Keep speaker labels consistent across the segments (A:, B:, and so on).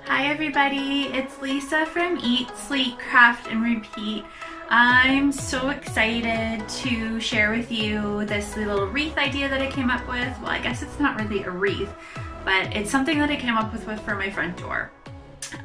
A: Hi everybody, it's Lisa from Eat, Sleep, Craft, and Repeat. I'm so excited to share with you this little wreath idea that I came up with. Well, I guess it's not really a wreath, but it's something that I came up with for my front door.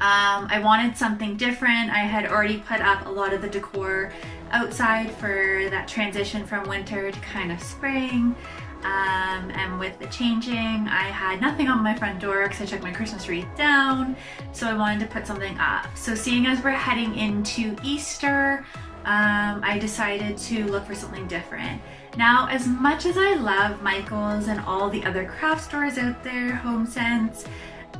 A: I wanted something different. I had already put up a lot of the decor outside for that transition from winter to kind of spring. And with the changing, I had nothing on my front door because I took my Christmas wreath down, so I wanted to put something up. So seeing as we're heading into Easter, I decided to look for something different. Now, as much as I love Michael's and all the other craft stores out there, Home Sense,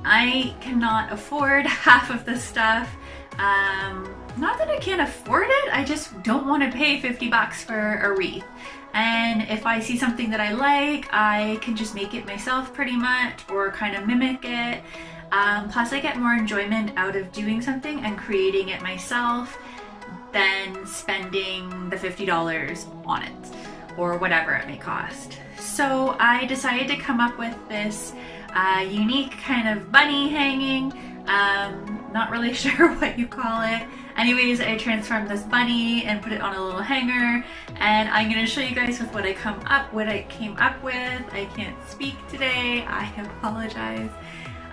A: I cannot afford half of the stuff. Not that I can't afford it, I just don't want to pay 50 bucks for a wreath. And if I see something that I like, I can just make it myself pretty much, or kind of mimic it. Plus I get more enjoyment out of doing something and creating it myself than spending the $50 on it, or whatever it may cost. So I decided to come up with this unique kind of bunny hanging. Not really sure what you call it. Anyways, I transformed this bunny and put it on a little hanger, and I'm going to show you guys with what I came up with. I can't speak today, I apologize.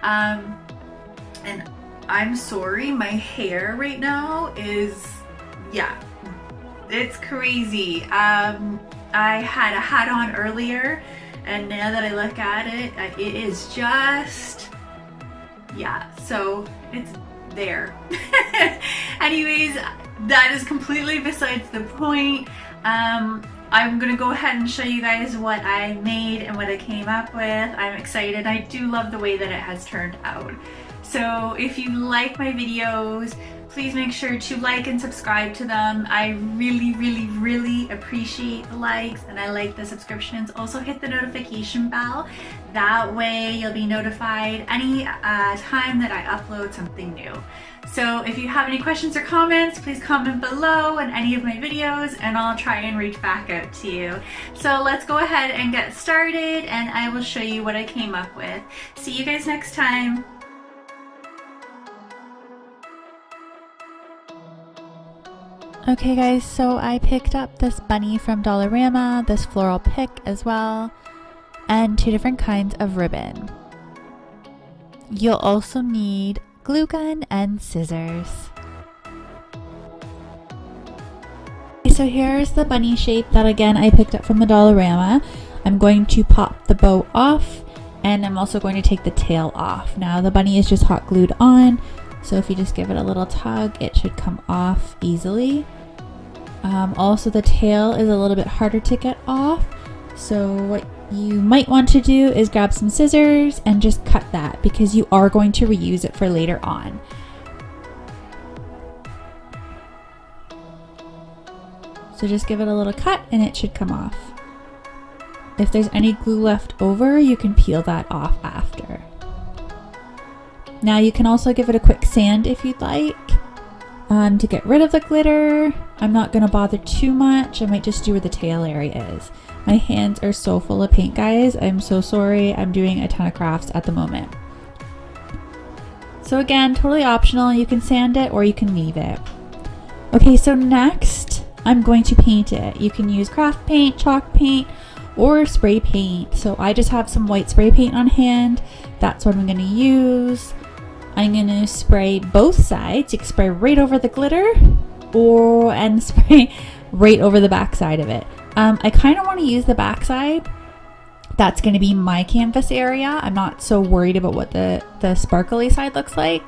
A: And I'm sorry, my hair right now is, yeah, it's crazy. I had a hat on earlier, and now that I look at it, it is just, yeah, so it's there. Anyways, that is completely besides the point. I'm gonna go ahead and show you guys what I made and what I came up with. I'm excited. I do love the way that it has turned out. So if you like my videos, please make sure to like and subscribe to them. I really appreciate the likes, and I like the subscriptions. Also hit the notification bell. That way you'll be notified any time that I upload something new. So if you have any questions or comments, please comment below in any of my videos, and I'll try and reach back out to you. So let's go ahead and get started, and I will show you what I came up with. See you guys next time.
B: Okay guys, so I picked up this bunny from Dollarama, this floral pick as well, and 2 different kinds of ribbon. You'll also need glue gun and scissors. Okay, so here's the bunny shape that again I picked up from the Dollarama. I'm going to pop the bow off, and I'm also going to take the tail off. Now the bunny is just hot glued on, so if you just give it a little tug, it should come off easily. Also the tail is a little bit harder to get off, so what you might want to do is grab some scissors and just cut that, because you are going to reuse it for later on. So just give it a little cut and it should come off. If there's any glue left over, you can peel that off after. Now you can also give it a quick sand if you'd like, to get rid of the glitter. I'm not going to bother too much. I might just do where the tail area is. My hands are so full of paint, guys. I'm so sorry. I'm doing a ton of crafts at the moment. So again, totally optional. You can sand it or you can leave it. Okay, so next I'm going to paint it. You can use craft paint, chalk paint, or spray paint. So I just have some white spray paint on hand. That's what I'm going to use. I'm going to spray both sides. You can spray right over the glitter and spray right over the back side of it. I kind of want to use the back side. That's going to be my canvas area. I'm not so worried about what the sparkly side looks like.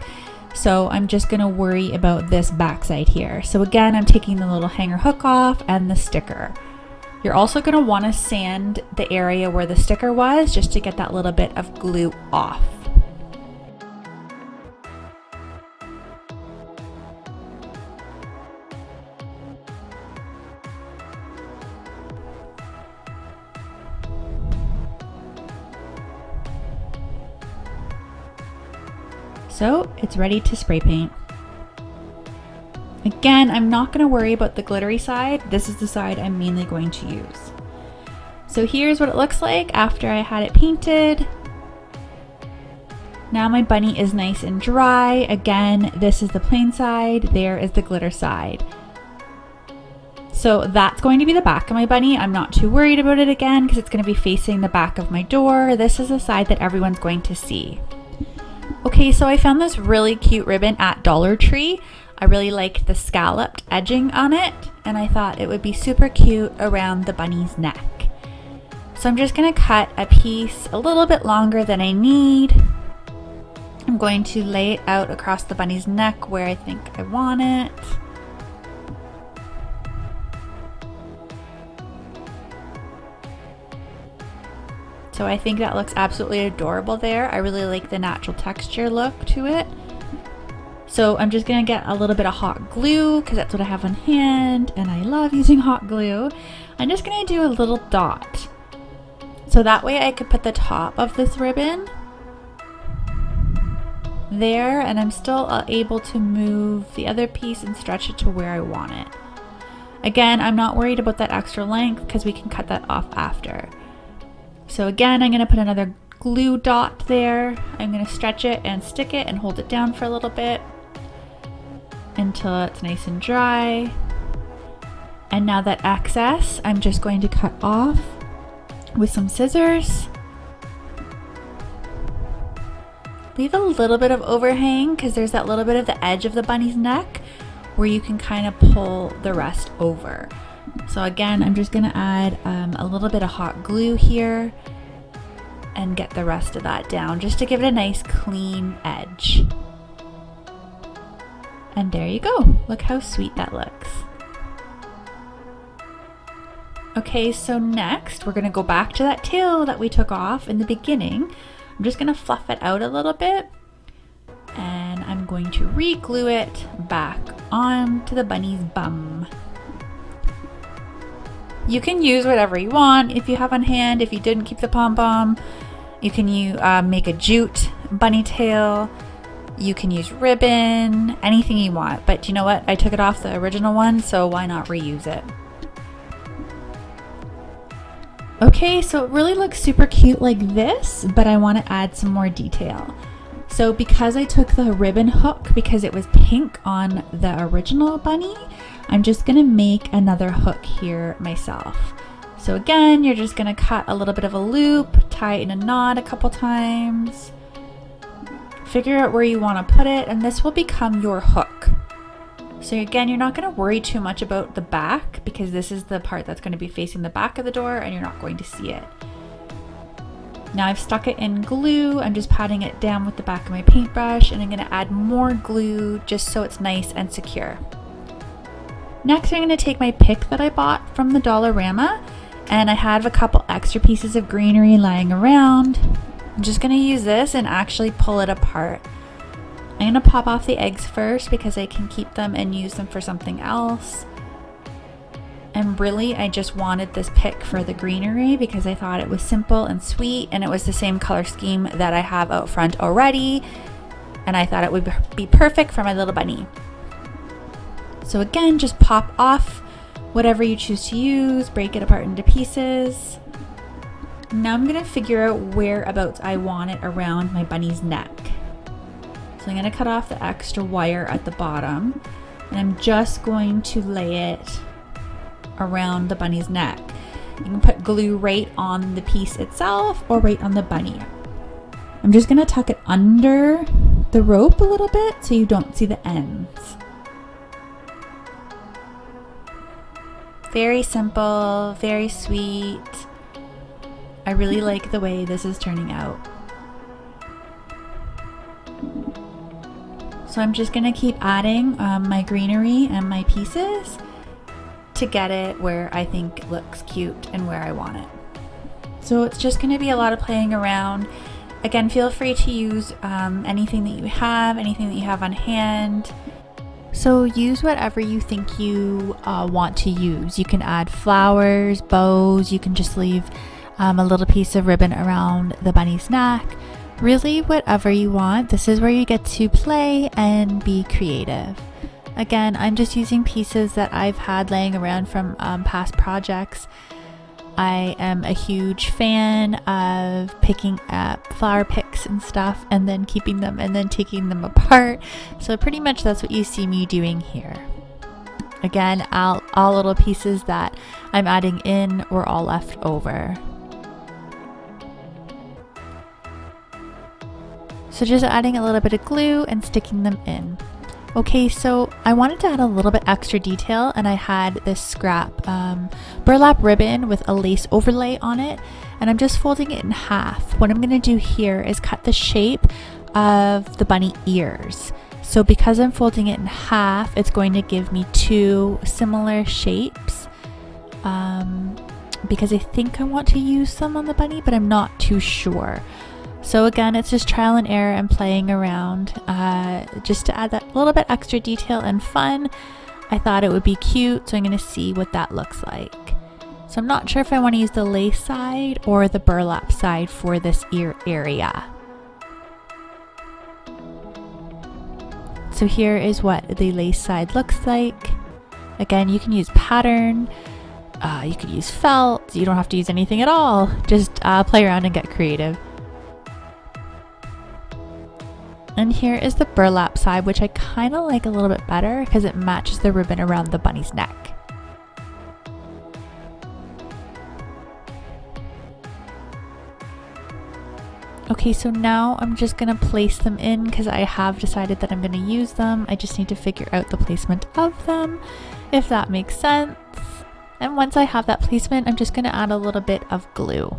B: So I'm just going to worry about this back side here. So again, I'm taking the little hanger hook off and the sticker. You're also going to want to sand the area where the sticker was, just to get that little bit of glue off. So it's ready to spray paint. Again, I'm not going to worry about the glittery side. This is the side I'm mainly going to use. So here's what it looks like after I had it painted. Now my bunny is nice and dry. Again, this is the plain side, there is the glitter side. So that's going to be the back of my bunny. I'm not too worried about it again because it's going to be facing the back of my door. This is the side that everyone's going to see. Okay, so I found this really cute ribbon at Dollar Tree. I really liked the scalloped edging on it, and I thought it would be super cute around the bunny's neck. So I'm just going to cut a piece a little bit longer than I need. I'm going to lay it out across the bunny's neck where I think I want it. So I think that looks absolutely adorable there. I really like the natural texture look to it. So I'm just gonna get a little bit of hot glue because that's what I have on hand and I love using hot glue. I'm just gonna do a little dot. So that way I could put the top of this ribbon there, and I'm still able to move the other piece and stretch it to where I want it. Again, I'm not worried about that extra length because we can cut that off after. So again, I'm going to put another glue dot there. I'm going to stretch it and stick it and hold it down for a little bit until it's nice and dry. And now that excess, I'm just going to cut off with some scissors. Leave a little bit of overhang because there's that little bit of the edge of the bunny's neck where you can kind of pull the rest over. So again, I'm just gonna add a little bit of hot glue here and get the rest of that down just to give it a nice clean edge. And there you go. Look how sweet that looks. Okay, so next we're gonna go back to that tail that we took off in the beginning. I'm just gonna fluff it out a little bit and I'm going to re-glue it back onto the bunny's bum. You can use whatever you want if you have on hand. If you didn't keep the pom-pom, you can make a jute bunny tail. You can use ribbon, anything you want. But you know what? I took it off the original one, so why not reuse it? Okay, so it really looks super cute like this, but I want to add some more detail. So because I took the ribbon hook, because it was pink on the original bunny, I'm just gonna make another hook here myself. So again, you're just gonna cut a little bit of a loop, tie it in a knot a couple times, figure out where you wanna put it, and this will become your hook. So again, you're not gonna worry too much about the back because this is the part that's gonna be facing the back of the door and you're not going to see it. Now I've stuck it in glue. I'm just patting it down with the back of my paintbrush and I'm gonna add more glue just so it's nice and secure. Next, I'm going to take my pick that I bought from the Dollarama, and I have a couple extra pieces of greenery lying around. I'm just going to use this and actually pull it apart. I'm going to pop off the eggs first because I can keep them and use them for something else. And really, I just wanted this pick for the greenery because I thought it was simple and sweet, and it was the same color scheme that I have out front already, and I thought it would be perfect for my little bunny. So again, just pop off whatever you choose to use, break it apart into pieces. Now I'm gonna figure out whereabouts I want it around my bunny's neck. So I'm gonna cut off the extra wire at the bottom, and I'm just going to lay it around the bunny's neck. You can put glue right on the piece itself or right on the bunny. I'm just gonna tuck it under the rope a little bit so you don't see the ends. Very simple, very sweet. I really like the way this is turning out. So I'm just gonna keep adding my greenery and my pieces to get it where I think it looks cute and where I want it. So it's just gonna be a lot of playing around. Again, feel free to use anything that you have on hand. So use whatever you think you want to use. You can add flowers, bows, you can just leave a little piece of ribbon around the bunny's neck. Really, whatever you want. This is where you get to play and be creative. Again, I'm just using pieces that I've had laying around from past projects. I am a huge fan of picking up flower picks and stuff and then keeping them and then taking them apart. So pretty much that's what you see me doing here. Again, all little pieces that I'm adding in were all left over. So just adding a little bit of glue and sticking them in. Okay, so I wanted to add a little bit extra detail, and I had this scrap burlap ribbon with a lace overlay on it, and I'm just folding it in half. What I'm going to do here is cut the shape of the bunny ears. So because I'm folding it in half, it's going to give me two similar shapes, because I think I want to use some on the bunny, but I'm not too sure. So again, it's just trial and error and playing around, just to add that little bit extra detail and fun. I thought it would be cute, so I'm going to see what that looks like. So I'm not sure if I want to use the lace side or the burlap side for this ear area. So here is what the lace side looks like. Again, you can use pattern, you could use felt, you don't have to use anything at all. Just play around and get creative. And here is the burlap side, which I kind of like a little bit better because it matches the ribbon around the bunny's neck. Okay, so now I'm just going to place them in because I have decided that I'm going to use them. I just need to figure out the placement of them, if that makes sense. And once I have that placement, I'm just going to add a little bit of glue.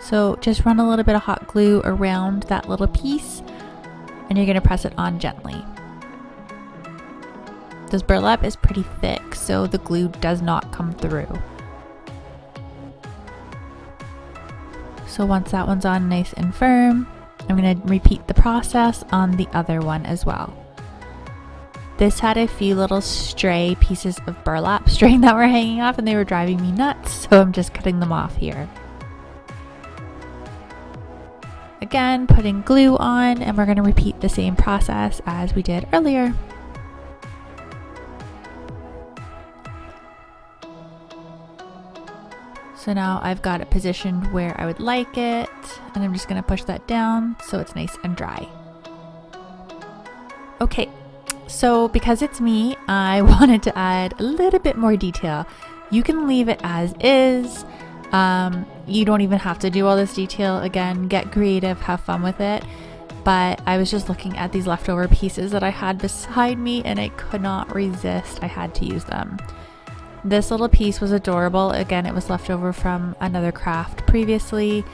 B: So just run a little bit of hot glue around that little piece, and you're going to press it on gently. This burlap is pretty thick, so the glue does not come through. So once that one's on nice and firm, I'm going to repeat the process on the other one as well. This had a few little stray pieces of burlap string that were hanging off, and they were driving me nuts, so I'm just cutting them off here. Again, putting glue on, and we're going to repeat the same process as we did earlier. So now I've got it positioned where I would like it, and I'm just going to push that down so it's nice and dry. Okay, so because it's me, I wanted to add a little bit more detail. You can leave it as is. You don't even have to do all this detail. Again, get creative, have fun with it. But I was just looking at these leftover pieces that I had beside me, and I could not resist. I had to use them. This little piece was adorable. Again, it was left over from another craft previously.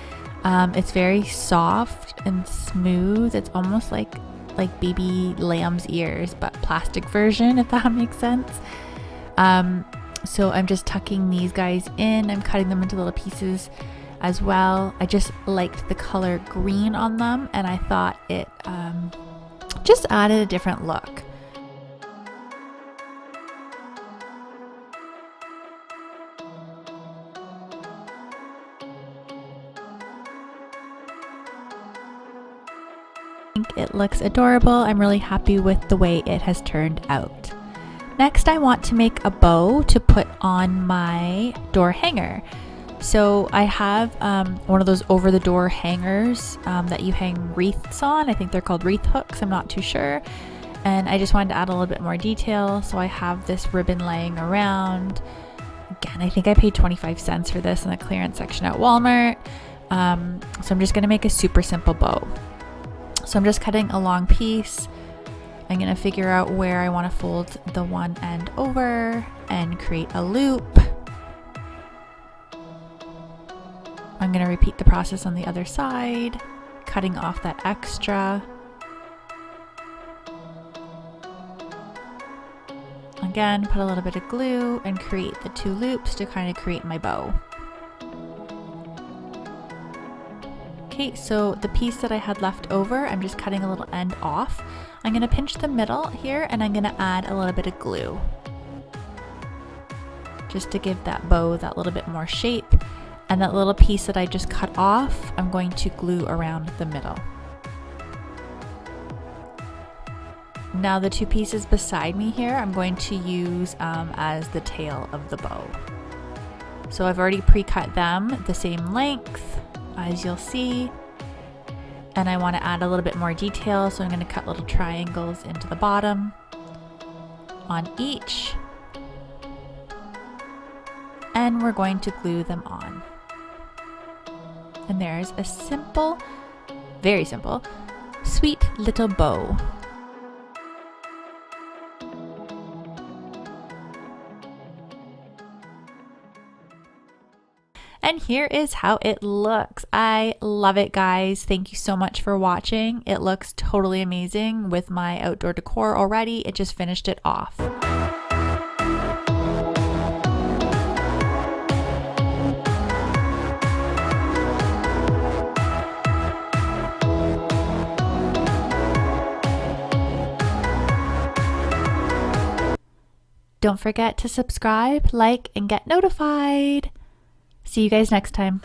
B: It's very soft and smooth. It's almost like baby lamb's ears, but plastic version, if that makes sense. So I'm just tucking these guys in. I'm cutting them into little pieces as well. I just liked the color green on them, and I thought it just added a different look. I think it looks adorable. I'm really happy with the way it has turned out. Next, I want to make a bow to put on my door hanger. So I have one of those over the door hangers that you hang wreaths on. I think they're called wreath hooks. I'm not too sure. And I just wanted to add a little bit more detail. So I have this ribbon laying around. Again, I think I paid 25 cents for this in the clearance section at Walmart. So I'm just going to make a super simple bow. So I'm just cutting a long piece. I'm going to figure out where I want to fold the one end over and create a loop. I'm going to repeat the process on the other side, cutting off that extra. Again, put a little bit of glue and create the two loops to kind of create my bow. Okay, so the piece that I had left over, I'm just cutting a little end off. I'm going to pinch the middle here, and I'm going to add a little bit of glue. just to give that bow that little bit more shape. And that little piece that I just cut off, I'm going to glue around the middle. Now the two pieces beside me here, I'm going to use as the tail of the bow. So I've already pre-cut them the same length as you'll see. And I want to add a little bit more detail, so I'm going to cut little triangles into the bottom on each. And we're going to glue them on. And there's a simple, very simple, sweet little bow. And here is how it looks. I love it, guys. Thank you so much for watching. It looks totally amazing with my outdoor decor already. It just finished it off. Don't forget to subscribe, like, and get notified. See you guys next time.